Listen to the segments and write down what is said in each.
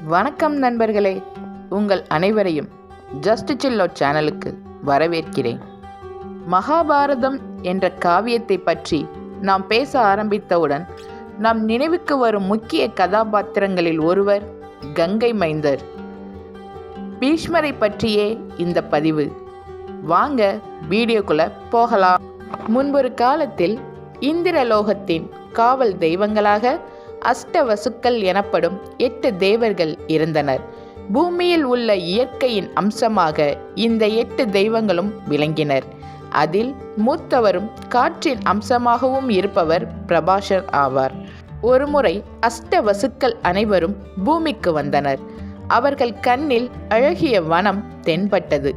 வணக்கம் நண்பர்களே, உங்கள் அனைவரையும் ஜஸ்ட் சில் அவுட் சேனலுக்கு வரவேற்கிறேன். மகாபாரதம் என்ற காவியத்தை பற்றி நாம் பேச ஆரம்பித்தவுடன் நம் நினைவுக்கு வரும் முக்கிய கதாபாத்திரங்களில் ஒருவர் கங்கை மைந்தர். பீஷ்மரை பற்றியே இந்த பதிவு. வாங்க வீடியோக்குள்ள போகலாம். முன்பொரு காலத்தில் இந்திரலோகத்தின் காவல் தெய்வங்களாக அஷ்டவசுக்கள் எனப்படும் 8 தேவர்கள் இருந்தனர். பூமியில் உள்ள இயற்கையின் அம்சமாக இந்த 8 தெய்வங்களும் விளங்கினர். அதில் மூத்தவரும் காற்றின் அம்சமாகவும் இருப்பவர் பிரபாசர் ஆவார். ஒருமுறை அஷ்டவசுக்கள் அனைவரும் பூமிக்கு வந்தனர். அவர்கள் கண்ணில் அழகிய வனம் தென்பட்டது.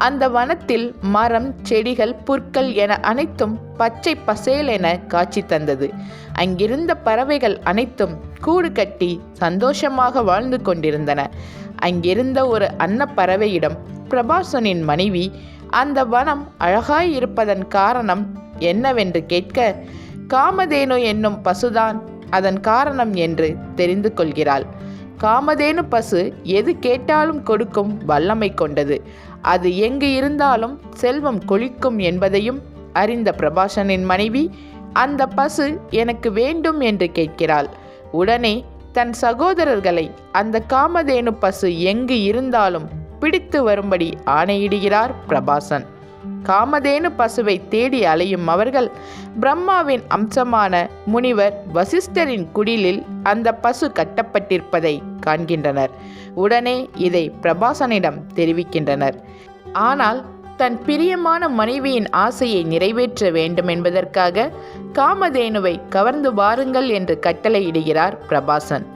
அந்த வனத்தில் மரம், செடிகள், புற்கள் என அனைத்தும் பச்சை பசேல் என காட்சி தந்தது. அங்கிருந்த பறவைகள் அனைத்தும் கூடு கட்டி சந்தோஷமாக வாழ்ந்து கொண்டிருந்தன. அங்கிருந்த ஒரு அன்னப்பறவையிடம் பிரபாசனின் மனைவி அந்த வனம் அழகாய் இருப்பதன் காரணம் என்னவென்று கேட்க, காமதேனு என்னும் பசுதான் அதன் காரணம் என்று தெரிந்து கொள்கிறாள். காமதேனு பசு எது கேட்டாலும் கொடுக்கும் வல்லமை கொண்டது. அது எங்கு இருந்தாலும் செல்வம் கொழிக்கும் என்பதையும் அறிந்த பிரபாசனின் மனைவி அந்த பசு எனக்கு வேண்டும் என்று கேட்கிறாள். உடனே தன் சகோதரர்களை அந்த காமதேனு பசு எங்கு இருந்தாலும் பிடித்து வரும்படி ஆணையிடுகிறார் பிரபாசன். காமதேனு பசுவை தேடி அலையும் அவர்கள் பிரம்மாவின் அம்சமான முனிவர் வசிஷ்டரின் குடிலில் அந்த பசு கட்டப்பட்டிருப்பதை காண்கின்றனர். உடனே இதை பிரபாசனிடம் தெரிவிக்கின்றனர். ஆனால் தன் பிரியமான மனைவியின் ஆசையை நிறைவேற்ற வேண்டும் என்பதற்காக காமதேனுவை கவர்ந்து வாருங்கள் என்று கட்டளையிடுகிறார் பிரபாசன்.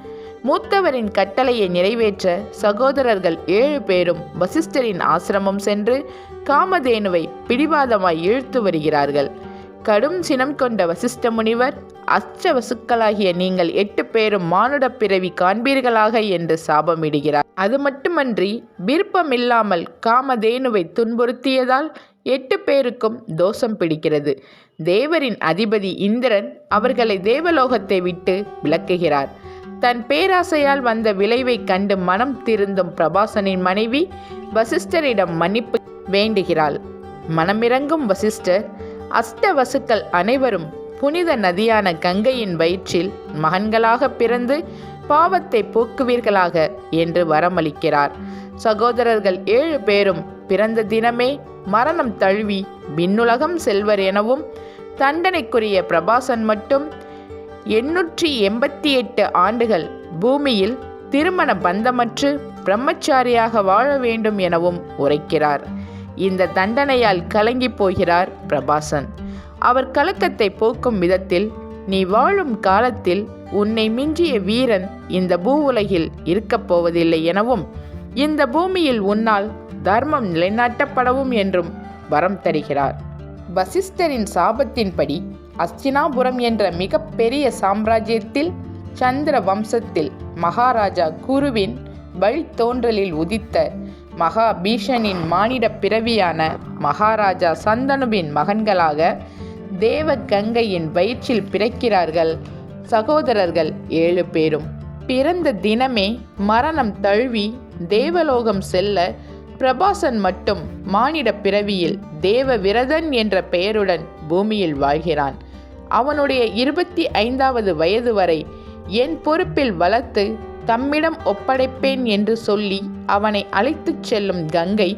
மூத்தவரின் கட்டளையை நிறைவேற்ற சகோதரர்கள் 7 பேரும் வசிஷ்டரின் ஆசிரமம் சென்று காமதேனுவை பிடிவாதமாய் இழுத்து வருகிறார்கள். கடும் சினம் கொண்ட வசிஷ்ட முனிவர், அஷ்டவசுக்களாகிய நீங்கள் 8 பேரும் மானுட பிறவி காண்பீர்களாக என்று சாபமிடுகிறார். அது மட்டுமன்றி விருப்பமில்லாமல் காமதேனுவை துன்புறுத்தியதால் 8 பேருக்கும் தோஷம் பிடிக்கிறது. தேவரின் அதிபதி இந்திரன் அவர்களை தேவலோகத்தை விட்டு விலக்குகிறார். தன் பேராசையால் வந்த விளைவை கண்டு மனம் திருந்தும் பிரபாசனின் மனைவி வசிஷ்டரிடம் மன்னிப்பு வேண்டுகிறாள். மனமிறங்கும் வசிஷ்டர் அஷ்டவசுக்கள் அனைவரும் புனித நதியான கங்கையின் வயிற்றில் மகன்களாக பிறந்து பாவத்தை போக்குவீர்களாக என்று வரமளிக்கிறார். சகோதரர்கள் 7 பேரும் பிறந்த தினமே மரணம் தழுவி விண்ணுலகம் செல்வர் எனவும், தண்டனைக்குரிய பிரபாசன் மட்டும் 888 ஆண்டுகள் பூமியில் திருமண பந்தமற்று பிரம்மச்சாரியாக வாழ வேண்டும் எனவும் உரைக்கிறார். இந்த தண்டனையால் கலங்கி போகிறார் பிரபாசன். அவர் கலக்கத்தை போக்கும் விதத்தில், நீ வாழும் காலத்தில் உன்னை மிஞ்சிய வீரன் இந்த பூவுலகில் இருக்கப் போவதில்லை எனவும், இந்த பூமியில் உன்னால் தர்மம் நிலைநாட்டப்படவும் என்றும் வரம் தருகிறார். வசிஷ்டரின் சாபத்தின்படி அஸ்தினாபுரம் என்ற மிக பெரிய சாம்ராஜ்யத்தில் சந்திர வம்சத்தில் மகாராஜா குருவின் வழித்தோன்றலில் உதித்த மகாபீஷனின் மானிட பிறவியான மகாராஜா சந்தனுவின் மகன்களாக தேவ கங்கையின் வயிற்றில் பிறக்கிறார்கள் சகோதரர்கள் 7 பேரும். பிறந்த தினமே மரணம் தழுவி தேவலோகம் செல்ல பிரபாசன் மட்டும் மானிட பிறவியில் தேவ விரதன் என்ற பெயருடன் பூமியில் வாழ்கிறான். அவனுடைய 25வது வயது வரை என் பொறுப்பில் வளர்த்து தம்மிடம் ஒப்படைப்பேன் என்று சொல்லி அவனை அழைத்துச் செல்லும் கங்கை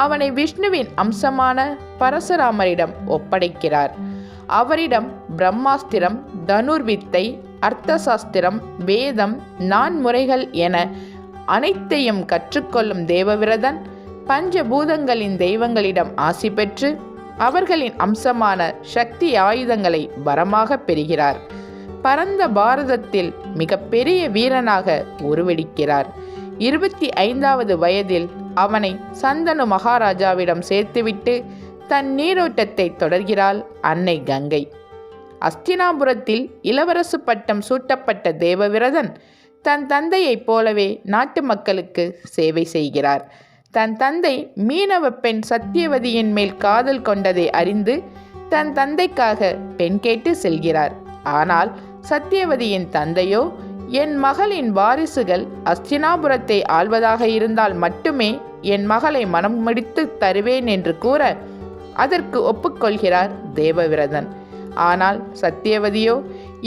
அவனை விஷ்ணுவின் அம்சமான பரசுராமரிடம் ஒப்படைக்கிறார். அவரிடம் பிரம்மாஸ்திரம், தனுர்வித்தை, அர்த்தசாஸ்திரம், வேதம், 4 முறைகள் என அனைத்தையும் கற்றுக்கொள்ளும் தேவவிரதன் பஞ்சபூதங்களின் தெய்வங்களிடம் ஆசி பெற்று அவர்களின் அம்சமான சக்தி ஆயுதங்களை வரமாக பெறுகிறார். பரந்த பாரதத்தில் மிக பெரிய வீரனாக உருவெடுக்கிறார். 25வது வயதில் அவனை சந்தனு மகாராஜாவிடம் சேர்த்துவிட்டு தன் நீரோட்டத்தை தொடர்கிறாள் அன்னை கங்கை. அஸ்தினாபுரத்தில் இளவரசு பட்டம் சூட்டப்பட்ட தேவவிரதன் தன் தந்தையைப் போலவே நாட்டு மக்களுக்கு சேவை செய்கிறார். தன் தந்தை மீனவ பெண் சத்தியவதியின் மேல் காதல் கொண்டதை அறிந்து தன் தந்தைக்காக பெண் கேட்டு செல்கிறார். ஆனால் சத்தியவதியின் தந்தையோ என் மகளின் வாரிசுகள் அஸ்தினாபுரத்தை ஆள்வதாக இருந்தால் மட்டுமே என் மகளை மனம் முடித்து தருவேன் என்று கூற அதற்கு ஒப்புக்கொள்கிறார் தேவவிரதன். ஆனால் சத்தியவதியோ,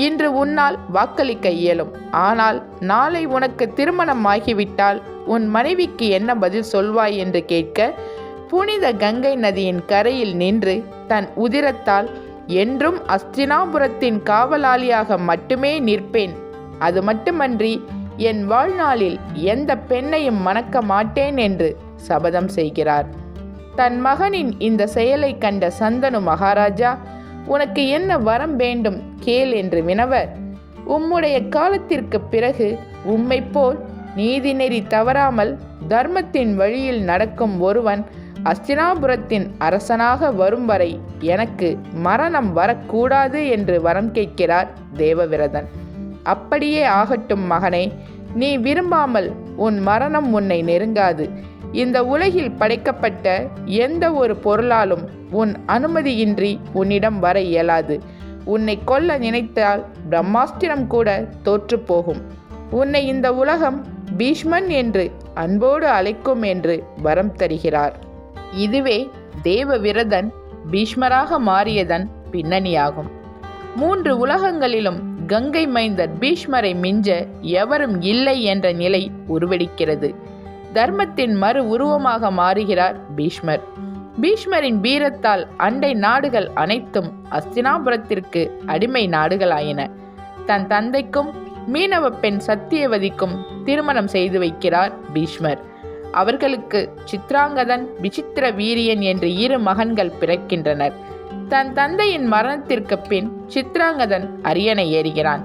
இன்று உன்னால் வாக்களிக்க இயலும், ஆனால் நாளை உனக்கு திருமணம் ஆகிவிட்டால் உன் மனைவிக்கு என்ன பதில் சொல்வாய் என்று கேட்க, புனித கங்கை நதியின் கரையில் நின்று தன் உதிரத்தால் என்றும் அஸ்தினாபுரத்தின் காவலாளியாக மட்டுமே நிற்பேன், அது மட்டுமன்றி என் வாழ்நாளில் எந்த பெண்ணையும் மணக்க மாட்டேன் என்று சபதம் செய்கிறார். தன் மகனின் இந்த செயலை கண்ட சந்தனு மகாராஜா, உனக்கு என்ன வரம் வேண்டும் கேள் என்று வினவ, உம்முடைய காலத்திற்கு பிறகு உம்மை போல் நீதிநெறி தவறாமல் தர்மத்தின் வழியில் நடக்கும் ஒருவன் அஸ்தினாபுரத்தின் அரசனாக வரும் வரை எனக்கு மரணம் வரக்கூடாது என்று வரம் கேட்கிறார் தேவவிரதன். அப்படியே ஆகட்டும் மகனே, நீ விரும்பாமல் உன் மரணம் உன்னை நெருங்காது. இந்த உலகில் படைக்கப்பட்ட எந்த ஒரு பொருளாலும் உன் அனுமதியின்றி உன்னிடம் வர இயலாது. உன்னை கொல்ல நினைத்தால் பிரம்மாஸ்திரம் கூட தோற்று போகும். உன்னை இந்த உலகம் பீஷ்மன் என்று அன்போடு அழைக்கும் என்று வரம் தருகிறார். இதுவே தேவவிரதன் பீஷ்மராக மாறியதன் பின்னணியாகும். 3 உலகங்களிலும் கங்கை மைந்தர் பீஷ்மரை மிஞ்ச எவரும் இல்லை என்ற நிலை உருவெடுக்கிறது. தர்மத்தின் மறு உருவமாக மாறுகிறார் பீஷ்மர். பீஷ்மரின் வீரத்தால் அண்டை நாடுகள் அனைத்தும் அஸ்தினாபுரத்திற்கு அடிமை நாடுகளாயின. தன் தந்தைக்கும் மீனவ பெண் சத்தியவதிக்கும் திருமணம் செய்து வைக்கிறார் பீஷ்மர். அவர்களுக்கு சித்ராங்கதன், விசித்திர வீரியன் என்று 2 மகன்கள் பிறக்கின்றனர். தன் தந்தையின் மரணத்திற்கு பின் சித்ராங்கதன் அரியணை ஏறுகிறான்.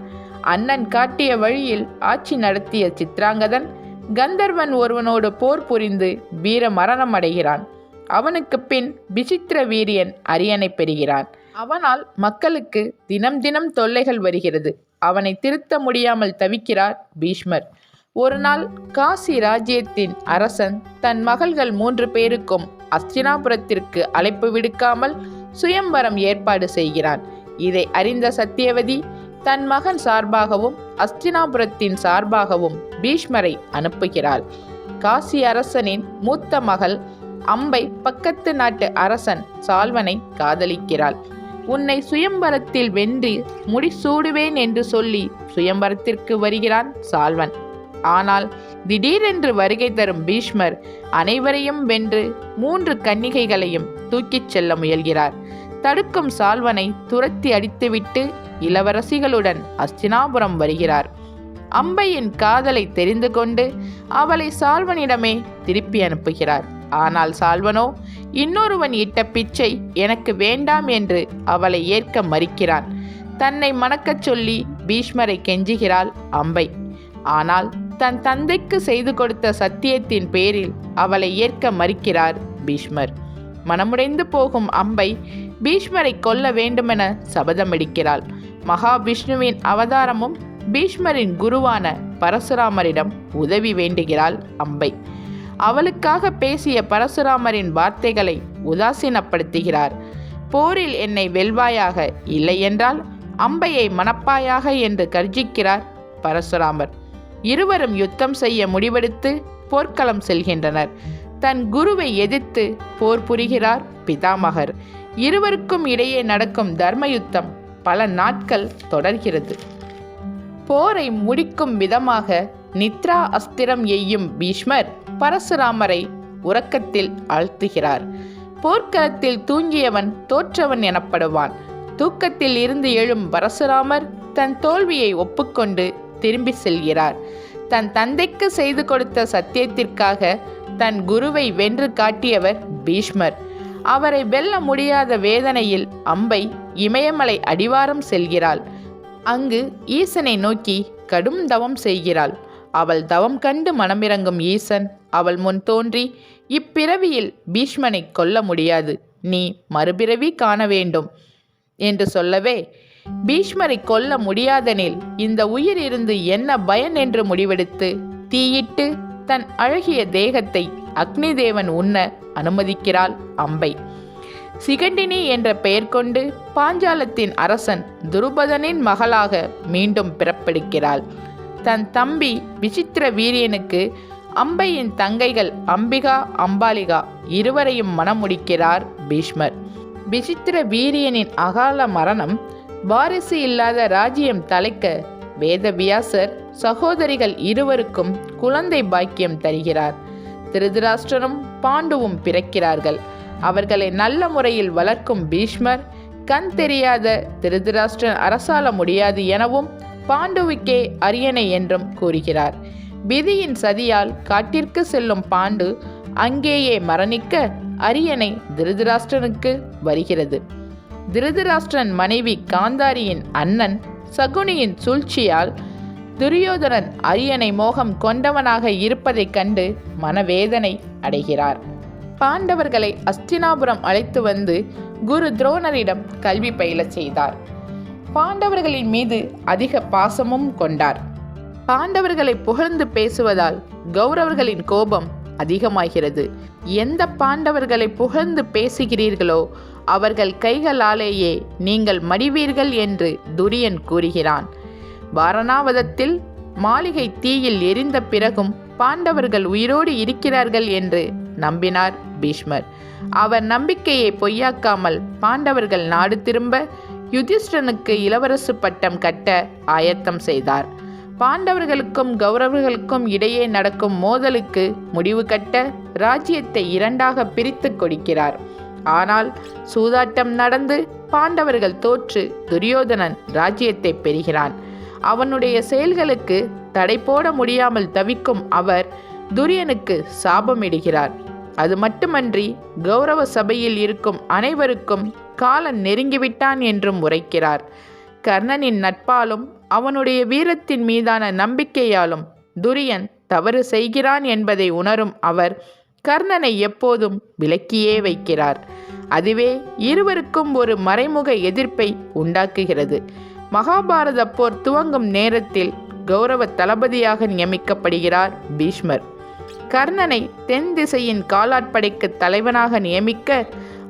அண்ணன் காட்டிய வழியில் ஆட்சி நடத்திய சித்ராங்கதன் கந்தர்வன் ஒருவனோடு போர் புரிந்து வீர மரணம் அடைகிறான். அவனுக்கு பின் விசித்திர வீரியன் அரியணை பெறுகிறான். அவனால் மக்களுக்கு தினம் தினம் தொல்லைகள் வருகிறது. அவனை திருத்த முடியாமல் தவிக்கிறார் பீஷ்மர். ஒரு நாள் காசி ராஜ்யத்தின் அரசன் தன் மகள்கள் 3 பேருக்கும் அஸ்தினாபுரத்திற்கு அழைப்பு விடுக்காமல் சுயம்வரம் ஏற்பாடு செய்கிறான். இதை அறிந்த சத்தியவதி தன் மகன் சார்பாகவும் அஸ்தினாபுரத்தின் சார்பாகவும் பீஷ்மரை அனுப்புகிறாள். காசி அரசனின் மூத்த மகள் அம்பை பக்கத்து நாட்டு அரசன் சால்வனை காதலிக்கிறாள். உன்னை சுயம்பரத்தில் வென்று முடிசூடுவேன் என்று சொல்லி சுயம்பரத்திற்கு வருகிறான் சால்வன். ஆனால் திடீரென்று வருகை தரும் பீஷ்மர் அனைவரையும் வென்று 3 கன்னிகைகளையும் தூக்கிச் செல்ல முயல்கிறார். தடுக்கும் சால்வனை துரத்தி அடித்துவிட்டு இளவரசிகளுடன் அஸ்தினாபுரம் வருகிறார். அம்பையின் காதலை தெரிந்து கொண்டு அவளை சால்வனிடமே திருப்பி அனுப்புகிறார். ஆனால் சால்வனோ இன்னொருவன் இட்ட பிச்சை எனக்கு வேண்டாம் என்று அவளை ஏற்க மறுக்கிறான். தன்னை மணக்கச் சொல்லி பீஷ்மரை கெஞ்சுகிறாள் அம்பை. ஆனால் தன் தந்தைக்கு செய்து கொடுத்த சத்தியத்தின் பேரில் அவளை ஏற்க மறுக்கிறார் பீஷ்மர். மனமுடைந்து போகும் அம்பை பீஷ்மரை கொல்ல வேண்டுமென சபதமெடுக்கிறாள். மகாவிஷ்ணுவின் அவதாரமும் பீஷ்மரின் குருவான பரசுராமரிடம் உதவி வேண்டுகிறாள் அம்பை. அவளுக்காக பேசிய பரசுராமரின் வார்த்தைகளை உதாசீனப்படுத்துகிறார். போரில் என்னை வெல்வாயாக, இல்லையென்றால் அம்பையை மணப்பாயாக என்று கர்ஜிக்கிறார் பரசுராமர். இருவரும் யுத்தம் செய்ய முடிவெடுத்து போர்க்களம் செல்கின்றனர். தன் குருவை எதிர்த்து போர் புரிகிறார் பிதாமகர். இருவருக்கும் இடையே நடக்கும் தர்ம யுத்தம் பல நாட்கள் தொடர்கிறது. போரை முடிக்கும் விதமாக நித்ரா அஸ்திரம் எய்யும் பீஷ்மர் பரசுராமரை உறக்கத்தில் ஆழ்த்துகிறார். போர்க்களத்தில் தூங்கியவன் தோற்றவன் எனப்படுவான். தூக்கத்தில் இருந்து எழும் பரசுராமர் தன் தோல்வியை ஒப்புக்கொண்டு திரும்பி செல்கிறார். தன் தந்தைக்கு செய்து கொடுத்த சத்தியத்திற்காக தன் குருவை வென்று காட்டியவர் பீஷ்மர். அவரை வெல்ல முடியாத வேதனையில் அம்பை இமயமலை அடிவாரம் செல்கிறாள். அங்கு ஈசனை நோக்கி கடும் தவம் செய்கிறாள். அவள் தவம் கண்டு மனமிறங்கும் ஈசன் அவள் முன் தோன்றி, இப்பிறவியில் பீஷ்மனை கொல்ல முடியாது, நீ மறுபிறவி காண வேண்டும் என்று சொல்லவே, பீஷ்மரை கொல்ல முடியாதெனில் இந்த உயிர் இருந்து என்ன பயன் என்று முடிவெடுத்து தீயிட்டு தன் அழகிய தேகத்தை அக்னி தேவன் உண்ண அனுமதிக்கிறாள் அம்பை. சிகண்டினி என்ற பெயர் கொண்டு பாஞ்சாலத்தின் அரசன் துருபதனின் மகளாக மீண்டும் பிறப்பெடுக்கிறாள். தன் தம்பி விசித்திர வீரியனுக்கு அம்பையின் தங்கைகள் அம்பிகா அம்பாலிகா இருவரையும் மணம் முடிக்கிறார் பீஷ்மர். விசித்திர வீரியனின் அகால மரணம் வாரிசு இல்லாத ராஜ்யம் தலைக்க வேதவியாசர் சகோதரிகள் இருவருக்கும் குழந்தை பாக்கியம் தருகிறார். திருதராஷ்டிரனும் பாண்டுவும் பிறக்கிறார்கள். அவர்களை நல்ல முறையில் வளர்க்கும் பீஷ்மர் கண் தெரியாத திருதராஷ்டிரன் அரசாள முடியாது எனவும் பாண்டுவுக்கே அரியணை என்றும் கூறுகிறார். விதியின் சதியால் காட்டிற்கு செல்லும் பாண்டு அங்கேயே மரணிக்க அரியணை திருதராஷ்டிரனுக்கு வருகிறது. திருதராஷ்டிரன் மனைவி காந்தாரியின் அண்ணன் சகுனியின் சூழ்ச்சியால் துரியோதனன் அரியணை மோகம் கொண்டவனாக இருப்பதைக் கண்டு மனவேதனை அடைகிறார். பாண்டவர்களை அஸ்தினாபுரம் அழைத்து வந்து குரு துரோணரிடம் கல்வி பயில செய்தார். பாண்டவர்களின் மீது அதிக பாசமும் கொண்டார். பாண்டவர்களை புகழ்ந்து பேசுவதால் கௌரவர்களின் கோபம் அதிகமாகிறது. எந்த பாண்டவர்களை புகழ்ந்து பேசுகிறீர்களோ அவர்கள் கைகளாலேயே நீங்கள் மடிவீர்கள் என்று துரியன் கூறுகிறான். வாரணாவதத்தில் மாளிகை தீயில் எரிந்த பிறகும் பாண்டவர்கள் உயிரோடு இருக்கிறார்கள் என்று நம்பினார் பீஷ்மர். அவர் நம்பிக்கையை பொய்யாக்காமல் பாண்டவர்கள் நாடு திரும்ப யுதிஷ்டனுக்கு இளவரசு பட்டம் கட்ட ஆயத்தம் செய்தார். பாண்டவர்களுக்கும் கௌரவர்களுக்கும் இடையே நடக்கும் மோதலுக்கு முடிவு கட்ட ராஜ்யத்தை இரண்டாக பிரித்து கொடுக்கிறார். ஆனால் சூதாட்டம் நடந்து பாண்டவர்கள் தோற்று துரியோதனன் ராஜ்யத்தை பெறுகிறான். அவனுடைய செயல்களுக்கு தடை போட முடியாமல் தவிக்கும் அவர் துரியனுக்கு சாபமிடுகிறார். அது மட்டுமன்றி கௌரவ சபையில் இருக்கும் அனைவருக்கும் காலன் நெருங்கிவிட்டான் என்றும் உரைக்கிறார். கர்ணனின் நட்பாலும் அவனுடைய வீரத்தின் மீதான நம்பிக்கையாலும் துரியன் தவறு செய்கிறான் என்பதை உணரும் அவர் கர்ணனை எப்போதும் விலக்கியே வைக்கிறார். அதுவே இருவருக்கும் ஒரு மறைமுக எதிர்ப்பை உண்டாக்குகிறது. மகாபாரத போர் துவங்கும் நேரத்தில் கௌரவ தளபதியாக நியமிக்கப்படுகிறார் பீஷ்மர். கர்ணனை தென் திசையின் காலாட்படைக்கு தலைவனாக நியமிக்க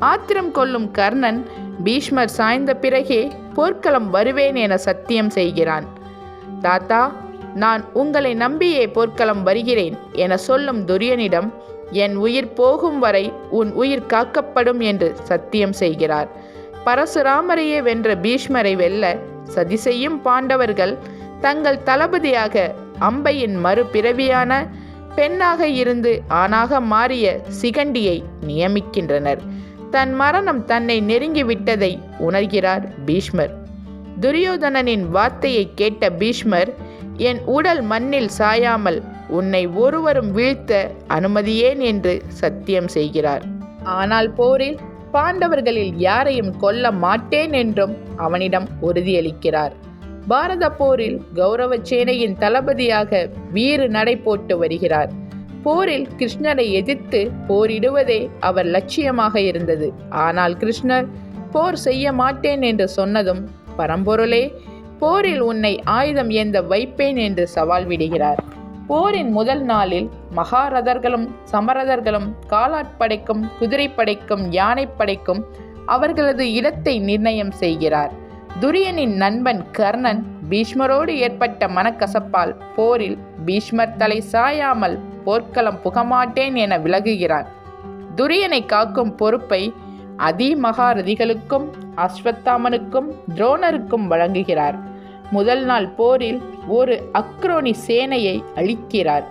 ஆத்திரம் கொள்ளும் கர்ணன் பீஷ்மர் சாய்ந்த பிறகே போர்க்களம் வருவேன் என சத்தியம் செய்கிறான். தாத்தா, நான் உங்களை நம்பியே போர்க்களம் வருகிறேன் என சொல்லும் துரியனிடம் என் உயிர் போகும் வரை உன் உயிர் காக்கப்படும் என்று சத்தியம் செய்கிறார். பரசுராமரையே வென்ற பீஷ்மரை வெல்ல சதி செய்யும் பாண்டவர்கள் தங்கள் தளபதியாக அம்பையின் மறுபிறவியான பெண்ணாக இருந்து ஆணாக மாறிய சிகண்டியை நியமிக்கின்றனர். தன் மரணம் தன்னை நெருங்கிவிட்டதை உணர்கிறார் பீஷ்மர். துரியோதனனின் வார்த்தையை கேட்ட பீஷ்மர், என் உடல் மண்ணில் சாயாமல் உன்னை ஒருவரும் வீழ்த்த அனுமதியேன் என்று சத்தியம் செய்கிறார். ஆனால் போரில் பாண்டவர்களில் யாரையும் கொல்ல மாட்டேன் என்றும் அவனிடம் உறுதியளிக்கிறார். பாரத போரில் கௌரவ சேனையின் தளபதியாக வீறு நடை போட்டு வருகிறார். போரில் கிருஷ்ணரை எதிர்த்து போரிடுவதே அவர் லட்சியமாக இருந்தது. ஆனால் கிருஷ்ணர் போர் செய்ய மாட்டேன் என்று சொன்னதும், பரம்பொருளே, போரில் உன்னை ஆயுதம் ஏந்த வைப்பேன் என்று சவால் விடுகிறார். போரின் முதல் நாளில் மகாரதர்களும் சமரதர்களும் காலாட்படைக்கும் குதிரைப்படைக்கும் யானைப்படைக்கும் அவர்களது இடத்தை நிர்ணயம் செய்கிறார். துரியனின் நண்பன் கர்ணன் பீஷ்மரோடு ஏற்பட்ட மனக்கசப்பால் போரில் பீஷ்மர் தலை சாயாமல் போர்க்களம் புகமாட்டேன் என விலகுகிறான். துரியனை காக்கும் பொறுப்பை அதிமகாரதிகளுக்கும் அஸ்வத்தாமனுக்கும் துரோணருக்கும் வழங்குகிறார். முதல் நாள் போரில் ஒரு அக்ரோனி சேனையை அழிக்கிறார்.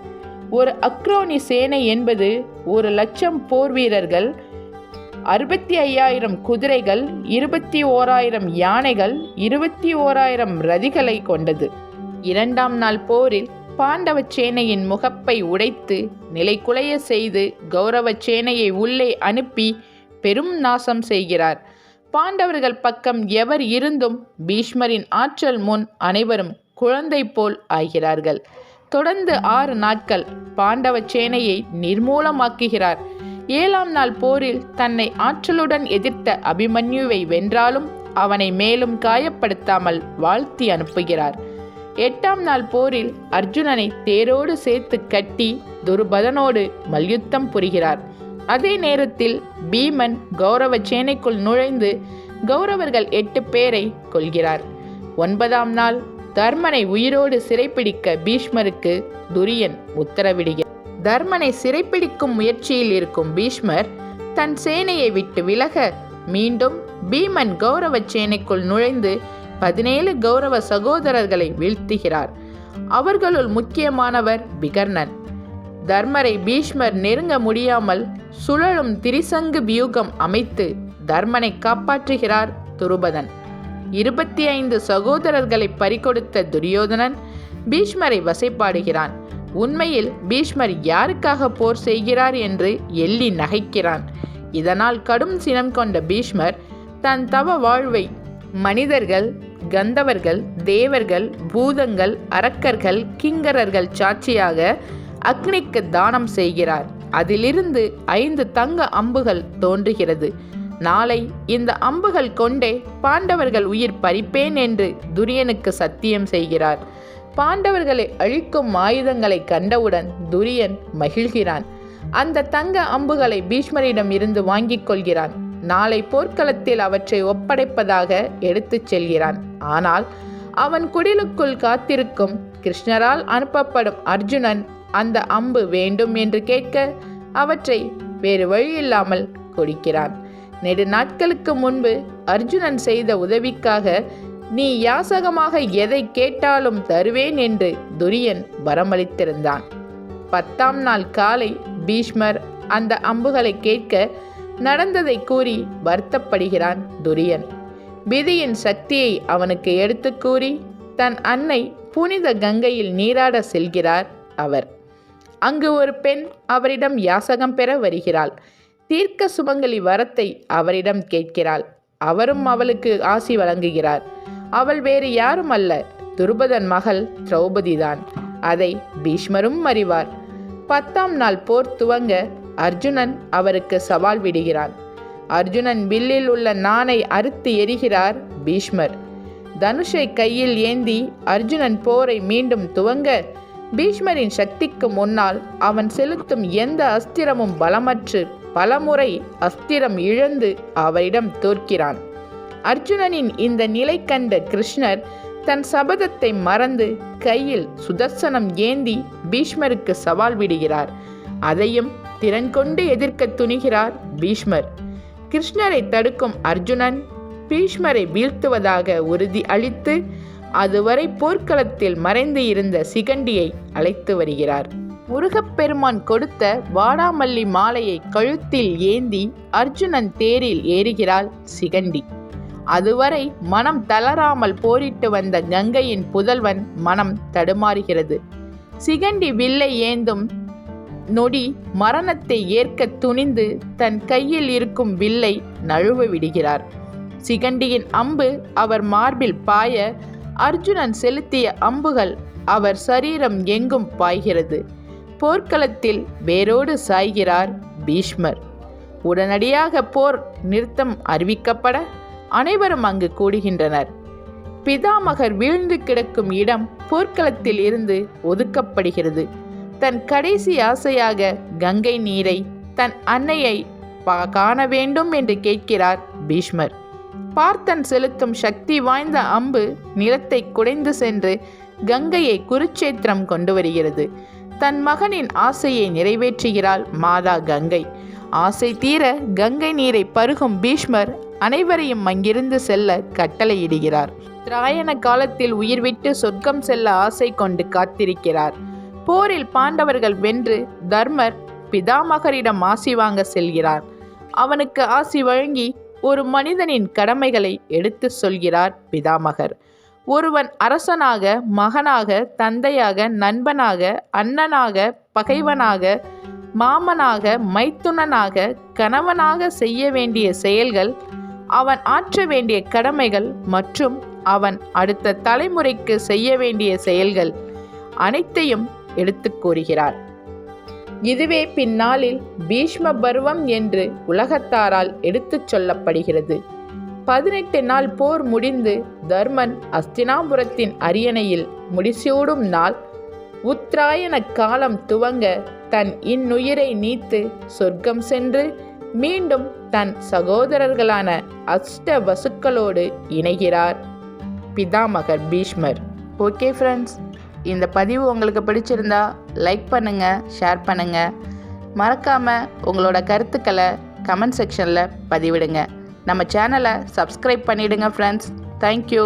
ஒரு அக்ரோனி சேனை என்பது 1,00,000 போர் வீரர்கள், 65,000 குதிரைகள், 21,000 யானைகள், 21,000 ரதிகளை கொண்டது. இரண்டாம் நாள் போரில் பாண்டவ சேனையின் முகப்பை உடைத்து நிலைகுலைய செய்து கௌரவ சேனையை உள்ளே அனுப்பி பெரும் நாசம் செய்கிறார். பாண்டவர்கள் பக்கம் எவர் இருந்தும் பீஷ்மரின் ஆற்றல் முன் அனைவரும் குழந்தை போல் ஆகிறார்கள். தொடர்ந்து 6 நாட்கள் பாண்டவ சேனையை நிர்மூலமாக்குகிறார். 7ஆம் நாள் போரில் தன்னை ஆற்றலுடன் எதிர்த்த அபிமன்யுவை வென்றாலும் அவனை மேலும் காயப்படுத்தாமல் வாழ்த்தி அனுப்புகிறார். 8ஆம் நாள் போரில் அர்ஜுனனை தேரோடு சேர்த்து கட்டி துருபதனோடு மல்யுத்தம் புரிகிறார். அதே நேரத்தில் பீமன் கௌரவ சேனைக்குள் நுழைந்து கௌரவர்கள் 8 பேரை கொல்கிறார். 9ஆம் நாள் தர்மனை உயிரோடு சிறைப்பிடிக்க பீஷ்மருக்கு துரியன் உத்தரவிடுகிறார். தர்மனை சிறைப்பிடிக்கும் முயற்சியில் இருக்கும் பீஷ்மர் தன் சேனையை விட்டு விலக மீண்டும் பீமன் கௌரவ சேனைக்குள் நுழைந்து 17 கௌரவ சகோதரர்களை வீழ்த்துகிறார். அவர்களுள் முக்கியமானவர் விகர்ணன். தர்மரை பீஷ்மர் நெருங்க முடியாமல் சுழலும் திரிசங்கு வியூகம் அமைத்து தர்மனை காப்பாற்றுகிறார் துருபதன். 25 சகோதரர்களை பறிகொடுத்த துரியோதனன் பீஷ்மரை வசைப்பாடுகிறான். உண்மையில் பீஷ்மர் யாருக்காக போர் செய்கிறார் என்று எள்ளி நகைக்கிறான். இதனால் கடும் சினம் கொண்ட பீஷ்மர் தன் தவ வாழ்வை மனிதர்கள், கந்தவர்கள், தேவர்கள், பூதங்கள், அரக்கர்கள், கிங்கரர்கள் சாட்சியாக அக்னிக்கு தானம் செய்கிறார். அதிலிருந்து 5 தங்க அம்புகள் தோன்றுகிறது. நாளை இந்த அம்புகள் கொண்டே பாண்டவர்கள் உயிர் பறிப்பேன் என்று துரியனுக்கு சத்தியம் செய்கிறார். பாண்டவர்களை அழிக்கும் ஆயுதங்களை கண்டவுடன் துரியன் மகிழ்கிறான். அந்த தங்க அம்புகளை பீஷ்மரிடம் இருந்து வாங்கிக் கொள்கிறான். நாளை போர்க்களத்தில் அவற்றை ஒப்படைப்பதாக எடுத்துச் செல்கிறான். ஆனால் அவன் குடிலுக்குள் காத்திருக்கும் கிருஷ்ணரால் அனுப்பப்படும் அர்ஜுனன் அந்த அம்பு வேண்டும் என்று கேட்க அவற்றை வேறு வழியில்லாமல் கொடுக்கிறான். நெடு நாட்களுக்கு முன்பு அர்ஜுனன் செய்த உதவிக்காக நீ யாசகமாக எதை கேட்டாலும் தருவேன் என்று துரியன் வரமளித்திருந்தான். 10ஆம் நாள் காலை பீஷ்மர் அந்த அம்புகளை கேட்க நடந்ததை கூறி வருத்தப்படுகிறான் துரியன். விதியின் சக்தியை அவனுக்கு எடுத்து கூறி தன் அன்னை புனித கங்கையில் நீராட செல்கிறார் அவர். அங்கு ஒரு பெண் அவரிடம் யாசகம் பெற வருகிறாள். தீர்க்க சுமங்கலி வரத்தை அவரிடம் கேட்கிறாள். அவரும் அவளுக்கு ஆசி வழங்குகிறார். அவள் வேறு யாரும் அல்ல, துருபதன் மகள் திரௌபதிதான். அதை பீஷ்மரும் அறிவார். 10ஆம் நாள் போர் துவங்க அர்ஜுனன் அவருக்கு சவால் விடுகிறான். அர்ஜுனன் வில்லில் உள்ள நாணை அறுத்து எறிகிறார் பீஷ்மர். தனுஷை கையில் ஏந்தி அர்ஜுனன் போரை மீண்டும் துவங்க பீஷ்மரின் சக்திக்கு முன்னால் அவன் செலுத்தும் எந்த அஸ்திரமும் பலமற்று பலமுறை அஸ்திரம் இழந்து அவரிடம் தோற்கிறான். அர்ஜுனனின் இந்த நிலை கண்ட கிருஷ்ணர் தன் சபதத்தை மறந்து கையில் சுதர்சனம் ஏந்தி பீஷ்மருக்கு சவால் விடுகிறார். அதையும் திறன் கொண்டு எதிர்க்க துணிகிறார் பீஷ்மர். கிருஷ்ணரை தடுக்கும் அர்ஜுனன் பீஷ்மரை வீழ்த்துவதாக உறுதி அளித்து அதுவரை போர்க்களத்தில் மறைந்து இருந்த சிகண்டியை அழைத்து வருகிறார். முருகப்பெருமான் கொடுத்த வாடாமல்லி மாலையை கழுத்தில் ஏந்தி அர்ஜுனன் தேரில் ஏறுகிறாள் சிகண்டி. அதுவரை மனம் தளராமல் போரிட்டு வந்த கங்கையின் புதல்வன் மனம் தடுமாறுகிறது. சிகண்டி வில்லை ஏந்தும் நொடி மரணத்தை ஏற்க துணிந்து தன் கையில் இருக்கும் வில்லை நழுவ விடுகிறார். சிகண்டியின் அம்பு அவர் மார்பில் பாய அர்ஜுனன் செலுத்திய அம்புகள் அவர் சரீரம் எங்கும் பாய்கிறது. போர்க்களத்தில் வேரோடு சாய்கிறார் பீஷ்மர். உடனடியாக போர் நிறுத்தம் அறிவிக்கப்பட அனைவரும் அங்கு கூடுகின்றனர். பிதாமகர் வீழ்ந்து கிடக்கும் இடம் போர்க்களத்தில் இருந்து ஒதுக்கப்படுகிறது. தன் கடைசி ஆசையாக கங்கை நீரை தன் அன்னையை காண வேண்டும் என்று கேட்கிறார் பீஷ்மர். பார்த்தன் செலுத்தும் சக்தி வாய்ந்த அம்பு நிலத்தை குடைந்து சென்று கங்கையை குருச்சேத்திரம் கொண்டு வருகிறது. தன் மகனின் ஆசையை நிறைவேற்றுகிறாள் மாதா கங்கை. ஆசை தீர கங்கை நீரை பருகும் பீஷ்மர் அனைவரையும் அங்கிருந்து செல்ல கட்டளையிடுகிறார். திராயண காலத்தில் உயிர்விட்டு சொர்க்கம் செல்ல ஆசை கொண்டு காத்திருக்கிறார். போரில் பாண்டவர்கள் வென்று தர்மர் பிதாமகரிடம் ஆசி வாங்க செல்கிறார். அவனுக்கு ஆசி வழங்கி ஒரு மனிதனின் கடமைகளை எடுத்து சொல்கிறார் பிதாமகர். ஒருவன் அரசனாக, மகனாக, தந்தையாக, நண்பனாக, அண்ணனாக, பகைவனாக, மாமனாக, மைத்துனனாக, கணவனாக செய்ய வேண்டிய செயல்கள், அவன் ஆற்ற வேண்டிய கடமைகள் மற்றும் அவன் அடுத்த தலைமுறைக்கு செய்ய வேண்டிய செயல்கள் அனைத்தையும் எடுத்து கூறுகிறார். இதுவே பின்னாளில் பீஷ்ம பருவம் என்று உலகத்தாரால் எடுத்துச் சொல்லப்படுகிறது. 18 நாள் போர் முடிந்து தர்மன் அஸ்தினாபுரத்தின் அரியணையில் முடிசூடும் நாள் உத்தராயண காலம் துவங்க தன் இன்னுயிரை நீத்து சொர்க்கம் சென்று மீண்டும் தன் சகோதரர்களான அஷ்ட வசுக்களோடு இணைகிறார் பிதாமகர் பீஷ்மர். ஓகே ஃப்ரெண்ட்ஸ், இந்த பதிவு உங்களுக்கு பிடிச்சிருந்தா லைக் பண்ணுங்கள், ஷேர் பண்ணுங்கள். மறக்காமல் உங்களோட கருத்துக்களை கமெண்ட் செக்ஷனில் பதிவிடுங்க. நம்ம சேனலை சப்ஸ்கிரைப் பண்ணிவிடுங்க ஃப்ரெண்ட்ஸ். தேங்க்யூ.